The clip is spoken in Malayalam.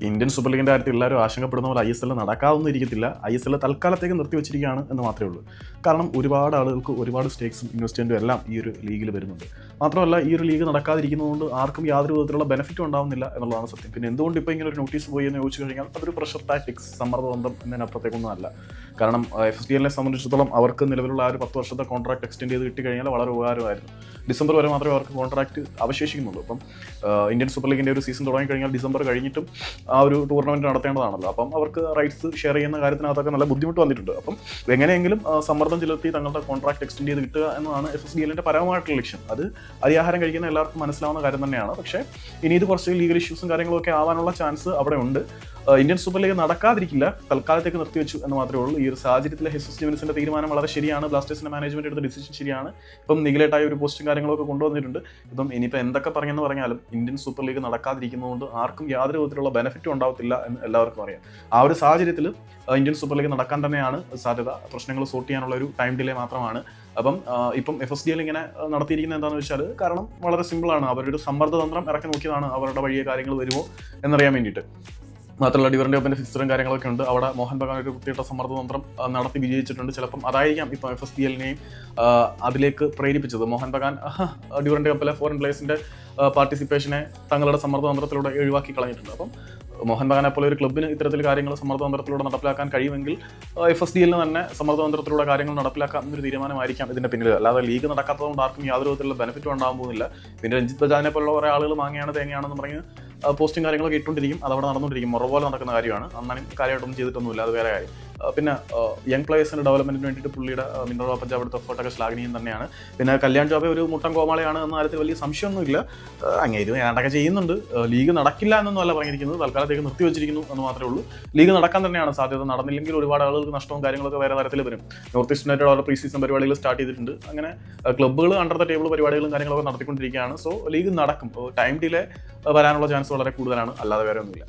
ഇന്ത്യൻ സൂപ്പർ ലീഗിൻ്റെ കാര്യത്തിൽ എല്ലാവരും ആശങ്കപ്പെടുന്ന പോലെ ISL നടക്കാതൊന്നും ഇരിക്കത്തില്ല. ISL തൽക്കാലത്തേക്ക് നിർത്തിവെച്ചിരിക്കുകയാണ് എന്ന് മാത്രമേ ഉള്ളൂ. കാരണം ഒരുപാട് ആളുകൾക്ക് ഒരുപാട് സ്റ്റേക്സും ഇൻവെസ്റ്റ്മെൻറ്റും എല്ലാം ഈ ഒരു ലീഗിൽ വരുന്നുണ്ട്. മാത്രമല്ല ഈ ഒരു ലീഗ് നടക്കാതിരിക്കുന്നതുകൊണ്ട് ആർക്കും യാതൊരു വിധത്തിലുള്ള ബെനിഫിറ്റും ഉണ്ടാവുന്നില്ല എന്നുള്ളതാണ് സത്യം. പിന്നെ എന്തുകൊണ്ട് ഇപ്പോൾ ഇങ്ങനെ ഒരു നോട്ടീസ് പോയി എന്ന് ചോദിച്ചു കഴിഞ്ഞാൽ അതൊരു പ്രഷർ ടാക്ടിക്സ്, സമ്മർദ്ദബന്ധം എന്നതിനപ്പുറത്തേക്കൊന്നും അല്ല. കാരണം FSDLനെ സംബന്ധിച്ചിടത്തോളം അവർക്ക് നിലവിലുള്ള ആ ഒരു 10 വർഷത്തെ കോൺട്രാക്ട് എക്സ്റ്റെൻഡ് ചെയ്ത് കിട്ടിക്കഴിഞ്ഞാൽ വളരെ ഉപകാരമായിരുന്നു. ഡിസംബർ വരെ മാത്രമേ അവർക്ക് കോൺട്രാക്ട് അവശേഷിക്കുന്നുള്ളൂ. അപ്പം ഇന്ത്യൻ സൂപ്പർ ലീഗിൻ്റെ ഒരു സീസൺ തുടങ്ങിക്കഴിഞ്ഞാൽ ഡിസംബർ കഴിഞ്ഞിട്ടും ആ ഒരു ടൂർണമെൻറ്റ് നടത്തേണ്ടതാണല്ലോ. അപ്പം അവർക്ക് റൈറ്റ്സ് ഷെയർ ചെയ്യുന്ന കാര്യത്തിനകത്തൊക്കെ നല്ല ബുദ്ധിമുട്ട് വന്നിട്ടുണ്ട്. അപ്പം എങ്ങനെയെങ്കിലും സമ്മർദ്ദം ചെലുത്തി തങ്ങളുടെ കോൺട്രാക്ട് എക്സ്റ്റെൻഡ് ചെയ്ത് കിട്ടുക എന്നതാണ് FSDLൻ്റെ പരമമായിട്ടുള്ള ലക്ഷ്യം. അത് അരിയാഹാരം കഴിക്കുന്ന എല്ലാവർക്കും മനസ്സിലാവുന്ന കാര്യം തന്നെയാണ്. പക്ഷേ ഇനി ഇത് കുറച്ച് ലീഗൽ ഇഷ്യൂസും കാര്യങ്ങളൊക്കെ ആവാനുള്ള ചാൻസ് അവിടെ ഉണ്ട്. ഇന്ത്യൻ സൂപ്പർ ലീഗ് നടക്കാതിരിക്കില്ല, തൽക്കാലത്തേക്ക് നിർത്തിവെച്ചു എന്ന് മാത്രമേ ഉള്ളൂ. ഈ ഒരു സാഹചര്യത്തിൽ ഹെസസ് ജിമെൻസിന്റെ തീരുമാനം വളരെ ശരിയാണ്. ബ്ലാസ്റ്റേഴ്സിന്റെ മാനേജ്മെന്റ് എടുത്ത ഡിസിഷൻ ശരിയാണ്. ഇപ്പം നിഗലേറ്റായ ഒരു പോസ്റ്റും കാര്യങ്ങളൊക്കെ കൊണ്ടുവന്നിട്ടുണ്ട്. ഇപ്പം ഇനിയിപ്പോൾ എന്തൊക്കെ പറഞ്ഞെന്ന് പറഞ്ഞാലും ഇന്ത്യൻ സൂപ്പർ ലീഗ് നടക്കാതിരിക്കുന്നതുകൊണ്ട് ആർക്കും യാതൊരു വിധത്തിലുള്ള ബെനിഫിറ്റും ഉണ്ടാവത്തില്ല എന്ന് എല്ലാവർക്കും അറിയാം. ആ ഒരു സാഹചര്യത്തിൽ ഇന്ത്യൻ സൂപ്പർ ലീഗ് നടക്കാൻ തന്നെയാണ് സാധ്യത. പ്രശ്നങ്ങൾ സോർട്ട് ചെയ്യാനുള്ള ഒരു ടൈം ഡിലേ മാത്രമാണ്. അപ്പം ഇപ്പം FSDL ഇങ്ങനെ നടത്തിയിരിക്കുന്നത് എന്താണെന്ന് വെച്ചാൽ കാരണം വളരെ സിമ്പിളാണ്. അവരൊരു സമ്മർദ്ദതന്ത്രം ഇറക്കി നോക്കിയതാണ് അവരുടെ വഴിയെ കാര്യങ്ങൾ വരുമോ എന്നറിയാൻ വേണ്ടിയിട്ട്. മാത്രമല്ല ഡിവറിൻ്റെ ഒപ്പം ഫിക്സറും കാര്യങ്ങളൊക്കെ ഉണ്ട്. അവിടെ മോഹൻ ബഗാൻ ഒരു വൃത്തിയിട്ട സമ്മർദ്ദതന്ത്രം നടത്തി വിജയിച്ചിട്ടുണ്ട്. ചിലപ്പം അതായിരിക്കാം ഇപ്പം FSDLനെയും അതിലേക്ക് പ്രേരിപ്പിച്ചത്. മോഹൻ ബഗാൻ ഡിവറിൻ്റെ കപ്പിലെ ഫോറിൻ പ്ലേയേഴ്സിൻ്റെ പാർട്ടിസിപ്പേഷനെ തങ്ങളുടെ സമ്മർദ്ദതന്ത്രത്തിലൂടെ ഒഴിവാക്കി കളഞ്ഞിട്ടുണ്ട്. അപ്പം മോഹൻ ബഗാനെ പോലെ ഒരു ക്ലബ്ബിന് ഇത്തരത്തിൽ കാര്യങ്ങൾ സമ്മർദ്ദതന്ത്രത്തിലൂടെ നടപ്പിലാക്കാൻ കഴിയുമെങ്കിൽ FSDLന് തന്നെ സമ്മർദ്ദതന്ത്രത്തിലൂടെ കാര്യങ്ങൾ നടപ്പിലാക്കാൻ എന്നൊരു തീരുമാനമായിരിക്കാം ഇതിൻ്റെ പിന്നിൽ. അല്ലാതെ ലീഗ് നടക്കാത്തതുകൊണ്ട് ആർക്കും യാതൊരു വിധത്തിലുള്ള ബെനിഫിറ്റും ഉണ്ടാകാൻ പോകുന്നില്ല. പിന്നെ രഞ്ജിത്ത് ബജാജിനെ പോലുള്ള കുറേ ആളുകൾ മാങ്ങയാണ് തേങ്ങയാണെന്ന് പറഞ്ഞ് പോസ്റ്റും കാര്യങ്ങളൊക്കെ ഇട്ടുകൊണ്ടിരിക്കും. അതവിടെ നടന്നുകൊണ്ടിരിക്കും. മുറ പോലെ നടക്കുന്ന കാര്യമാണ്. അന്നാലും കാര്യമായിട്ടൊന്നും ചെയ്തിട്ടൊന്നുമില്ല. അത് വേറെ കാര്യം. പിന്നെ യങ് പ്ലേയേഴ്സിൻ്റെ ഡെവലപ്മെൻറ്റിന് വേണ്ടിയിട്ട് പുള്ളിയുടെ മിനറൽ പഞ്ചാബ് എടുത്ത എഫേർട്ടൊക്കെ ശ്ലാഘനീയം തന്നെയാണ്. പിന്നെ കല്യാൺ ചൗബെ ഒരു മുട്ടൻ കോമാളിയാണ് എന്ന കാര്യത്തിൽ വലിയ സംശയമൊന്നുമില്ല. അങ്ങേരും ഏതാണ്ടൊക്കെ ചെയ്യുന്നുണ്ട്. ലീഗ് നടക്കില്ല എന്നൊന്നും അല്ല പറഞ്ഞിരിക്കുന്നത്, തൽക്കാലത്തേക്ക് നിർത്തിവെച്ചിരിക്കുന്നു എന്ന് മാത്രമേ ഉള്ളൂ. ലീഗ് നടക്കാൻ തന്നെയാണ് സാധ്യത. നടന്നില്ലെങ്കിൽ ഒരുപാട് ആളുകൾക്ക് നഷ്ടവും കാര്യങ്ങളൊക്കെ വേറെ തരത്തിൽ വരും. നോർത്ത് ഈസ്റ്റ് യുണൈറ്റഡ് അവരുടെ പ്രീ സീസൺ പരിപാടികൾ സ്റ്റാർട്ട് ചെയ്തിട്ടുണ്ട്. അങ്ങനെ ക്ലബ്ബുകൾ അണ്ടർ ദ ടേബിൾ പരിപാടികളും കാര്യങ്ങളൊക്കെ നടത്തിക്കൊണ്ടിരിക്കുകയാണ്. സോ ലീഗ് നടക്കും. ടൈം ഡിലേ വരാനുള്ള ചാൻസ് വളരെ കൂടുതലാണ്, അല്ലാതെ വേറെ ഒന്നുമില്ല.